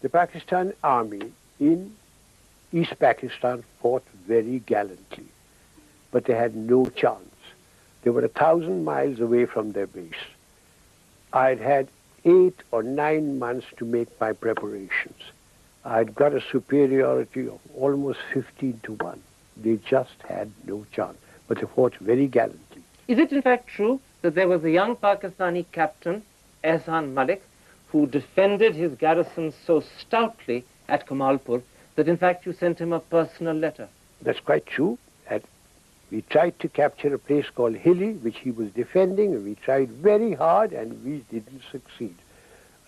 The Pakistan Army in East Pakistan fought very gallantly, but they had no chance. They were 1,000 miles away from their base. I'd had 8 or 9 months to make my preparations. I'd got a superiority of almost 15 to 1. They just had no chance, but they fought very gallantly. Is it in fact true that there was a young Pakistani captain, Ehsaan, who defended his garrison so stoutly at Kamalpur that in fact you sent him a personal letter? That's quite true. We tried to capture a place called Hilly, which he was defending, and we tried very hard, and we didn't succeed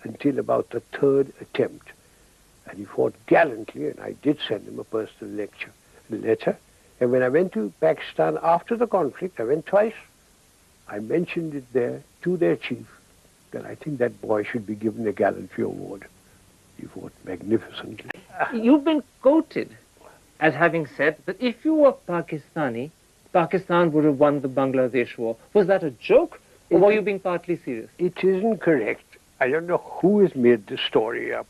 until about the 3rd attempt. And he fought gallantly, and I did send him a personal letter. And when I went to Pakistan after the conflict, I went twice. I mentioned it there to their chief that I think that boy should be given a gallantry award. He fought magnificently. You've been quoted as having said that if you were Pakistani, Pakistan would have won the Bangladesh war. Was that a joke, or were you being partly serious? It isn't correct. I don't know who has made this story up.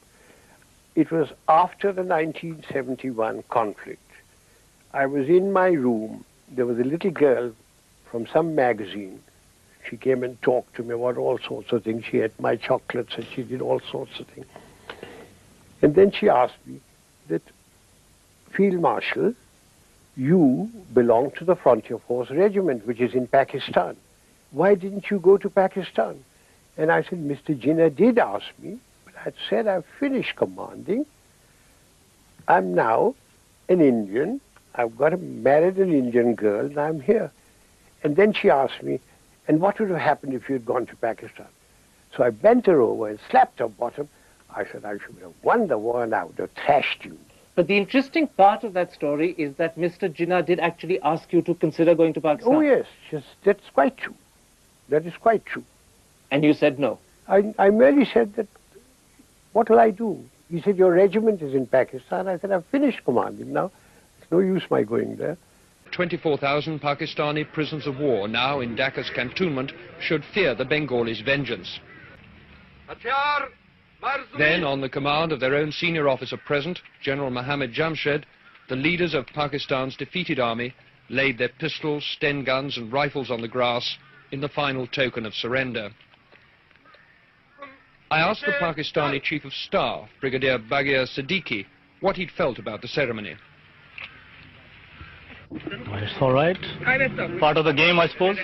It was after the 1971 conflict. I was in my room. There was a little girl from some magazine. She came and talked to me about all sorts of things. She ate my chocolates and she did all sorts of things. And then she asked me that, Field Marshal, you belong to the Frontier Force Regiment, which is in Pakistan. Why didn't you go to Pakistan? And I said, Mr. Jinnah did ask me, but I said I've finished commanding. I'm now an Indian. I've married an Indian girl, and I'm here. And then she asked me, and what would have happened if you had gone to Pakistan? So I bent her over and slapped her bottom. I said, I should have won the war and I would have thrashed you. But the interesting part of that story is that Mr. Jinnah did actually ask you to consider going to Pakistan. Oh, yes. That's quite true. That is quite true. And you said no? I merely said that, what will I do? He said, your regiment is in Pakistan. I said, I've finished commanding now. It's no use my going there. 24,000 Pakistani prisoners of war now in Dhaka's cantonment should fear the Bengalis' vengeance. Then, on the command of their own senior officer present, General Mohammed Jamshed, the leaders of Pakistan's defeated army laid their pistols, Sten guns and rifles on the grass in the final token of surrender. I asked the Pakistani Chief of Staff, Brigadier Baghir Siddiqui, what he'd felt about the ceremony. It's all right. Part of the game, I suppose.